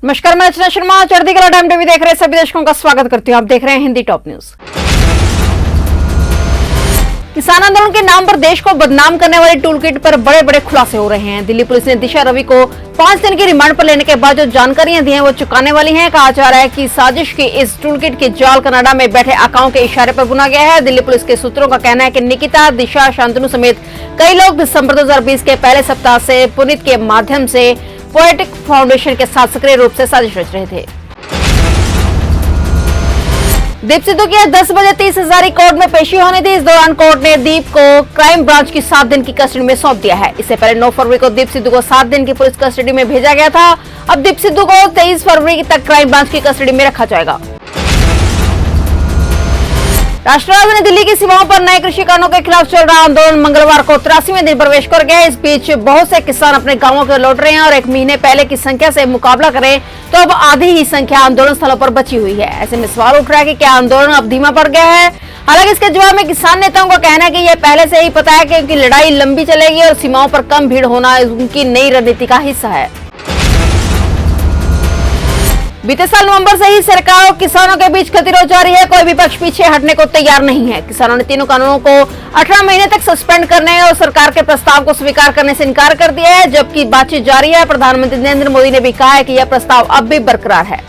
नमस्कार, मैं रचना शर्मा चढ़ती कला टाइम टीवी देख रहे सभी दर्शकों का स्वागत करती हूं। आप देख रहे हैं हिंदी टॉप न्यूज। किसान आंदोलन के नाम पर देश को बदनाम करने वाली टूलकिट पर बड़े बड़े खुलासे हो रहे हैं। दिल्ली पुलिस ने दिशा रवि को 5 दिन की रिमांड पर लेने के बाद जो जानकारियां दी हैं वो चुकाने वाली हैं। कहा जा रहा है कि साजिश की इस टूलकिट की जाल कनाडा में बैठे आकाओं के इशारे पर बुना गया है। दिल्ली पुलिस के सूत्रों का कहना है कि निकिता, दिशा, शांतनु समेत कई लोग दिसंबर 2020 के पहले सप्ताह से पुनीत के माध्यम से पोएटिक फाउंडेशन के साथ सक्रिय रूप से साजिश रच रहे थे। दीप सिद्धू की 10 बजे 30,000 कोर्ट में पेशी होनी थी। इस दौरान कोर्ट ने दीप को क्राइम ब्रांच की 7 दिन की कस्टडी में सौंप दिया है। इससे पहले 9 फरवरी को दीप सिद्धू को 7 दिन की पुलिस कस्टडी में भेजा गया था। अब दीप सिद्धू को 23 फरवरी तक क्राइम ब्रांच की कस्टडी में रखा जाएगा। राष्ट्रीय राजधानी दिल्ली की सीमाओं पर नए कृषि कानूनों के खिलाफ चल रहा आंदोलन मंगलवार को 83वें दिन प्रवेश कर गया। इस बीच बहुत से किसान अपने गांवों को लौट रहे हैं और एक महीने पहले की संख्या से मुकाबला करें तो अब आधी ही संख्या आंदोलन स्थलों पर बची हुई है। ऐसे में सवाल उठ रहा है कि क्या आंदोलन अब धीमा पड़ गया है। हालांकि इसके जवाब में किसान नेताओं का कहना है कि यह पहले से ही पता है कि उनकी लड़ाई लंबी चलेगी और सीमाओं पर कम भीड़ होना उनकी नई रणनीति का हिस्सा है। बीते साल नवंबर से ही सरकार और किसानों के बीच गतिरोध जारी है। कोई भी पक्ष पीछे हटने को तैयार नहीं है। किसानों ने तीनों कानूनों को 18 महीने तक सस्पेंड करने और सरकार के प्रस्ताव को स्वीकार करने से इनकार कर दिया है, जबकि बातचीत जारी है। प्रधानमंत्री नरेंद्र मोदी ने भी कहा है कि यह प्रस्ताव अब भी बरकरार है।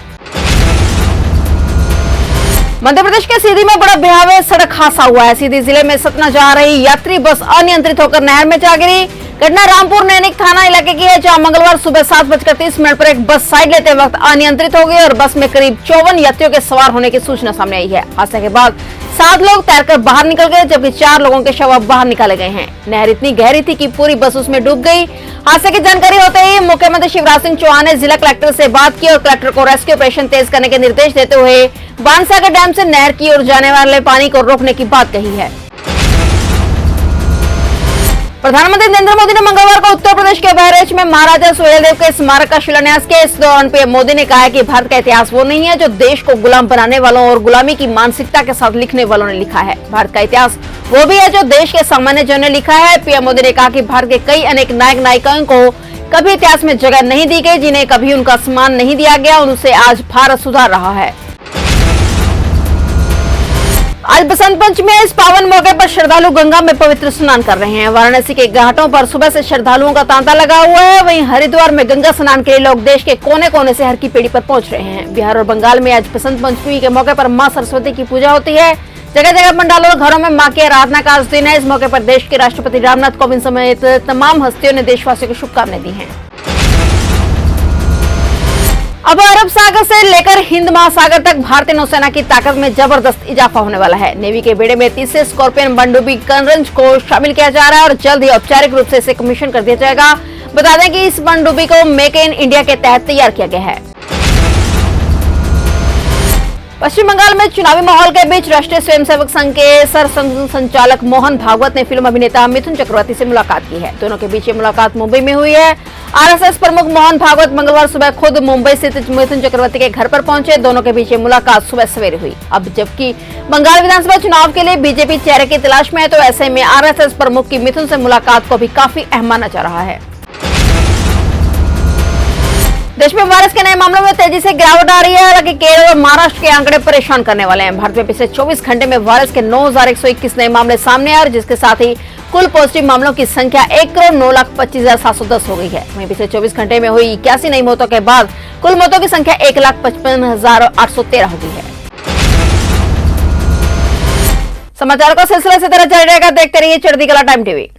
मध्य प्रदेश के सीधी में बड़ा भयावह सड़क हादसा हुआ है। सीधी जिले में सतना जा रही यात्री बस अनियंत्रित होकर नहर में जा गिरी। घटना रामपुर नैनिक थाना इलाके की है, जहां मंगलवार सुबह 7:30 पर एक बस साइड लेते वक्त अनियंत्रित हो गई और बस में करीब 54 यात्रियों के सवार होने की सूचना सामने आई है। हादसे के बाद 7 लोग तैरकर बाहर निकल गए, जबकि 4 लोगों के शव बाहर निकाले गए हैं। नहर इतनी गहरी थी कि पूरी बस उसमें डूब गई। हादसे की जानकारी होते ही मुख्यमंत्री शिवराज सिंह चौहान ने जिला कलेक्टर से बात की और कलेक्टर को रेस्क्यू ऑपरेशन तेज करने के निर्देश देते हुए बाणसागर डैम से नहर की ओर जाने वाले पानी को रोकने की बात कही है। प्रधानमंत्री नरेंद्र मोदी ने मंगलवार को उत्तर प्रदेश के बहराइच में महाराजा सुहेलदेव के स्मारक का शिलान्यास किया। इस दौरान पीएम मोदी ने कहा है कि भारत का इतिहास वो नहीं है जो देश को गुलाम बनाने वालों और गुलामी की मानसिकता के साथ लिखने वालों ने लिखा है। भारत का इतिहास वो भी है जो देश के सामान्य जनों ने लिखा है। पीएम मोदी ने कहा कि भारत के कई अनेक नायक नायिकाओं को कभी इतिहास में जगह नहीं दी गई, जिन्हें कभी उनका सम्मान नहीं दिया गया, उनसे आज भारत सुधार रहा है। आज बसंत पंचमी है। इस पावन मौके पर श्रद्धालु गंगा में पवित्र स्नान कर रहे हैं। वाराणसी के घाटों पर सुबह से श्रद्धालुओं का तांता लगा हुआ है। वहीं हरिद्वार में गंगा स्नान के लिए लोग देश के कोने कोने से हर की पेड़ी पर पहुंच रहे हैं। बिहार और बंगाल में आज बसंत पंचमी के मौके पर मां सरस्वती की पूजा होती है। जगह जगह पंडालों और घरों में मां की आराधना का आज दिन है। इस मौके पर देश के राष्ट्रपति रामनाथ कोविंद समेत तमाम हस्तियों ने देशवासियों को शुभकामनाएं दी हैं। अब अरब सागर से लेकर हिंद महासागर तक भारतीय नौसेना की ताकत में जबरदस्त इजाफा होने वाला है। नेवी के बेड़े में 30 स्कॉर्पियन पनडुब्बी गनरज को शामिल किया जा रहा है और जल्द ही औपचारिक रूप से इसे कमीशन कर दिया जाएगा। बता दें कि इस पनडुब्बी को मेक इन इंडिया के तहत तैयार किया गया है। पश्चिम बंगाल में चुनावी माहौल के बीच राष्ट्रीय स्वयंसेवक संघ के संचालक मोहन भागवत ने फिल्म अभिनेता मिथुन चक्रवर्ती से मुलाकात की है। दोनों के बीच ये मुलाकात मुंबई में हुई है। आरएसएस प्रमुख मोहन भागवत मंगलवार सुबह खुद मुंबई स्थित मिथुन चक्रवर्ती के घर पर पहुंचे। दोनों के बीच ये मुलाकात सुबह सवेरे हुई। अब जबकि बंगाल विधानसभा चुनाव के लिए बीजेपी चेहरे की तलाश में है, तो ऐसे में आरएसएस प्रमुख की मिथुन से मुलाकात को भी काफी अहम माना जा रहा है। देश में वायरस के नए मामलों में तेजी से गिरावट आ रही है। हालांकि केरल और महाराष्ट्र के आंकड़े परेशान करने वाले हैं। भारत में पिछले 24 घंटे में वायरस के 9,121 नए मामले सामने आए और जिसके साथ ही कुल पॉजिटिव मामलों की संख्या 1,09,25,710 हो गई है। वहीं पिछले 24 घंटे में हुई 81 नई मौतों के बाद कुल मौतों की संख्या 1,55,813 हो गई है। समाचारों का सिलसिला इसी तरह जारी रहेगा। देखते रहिए चढ़ती कला टाइम टीवी।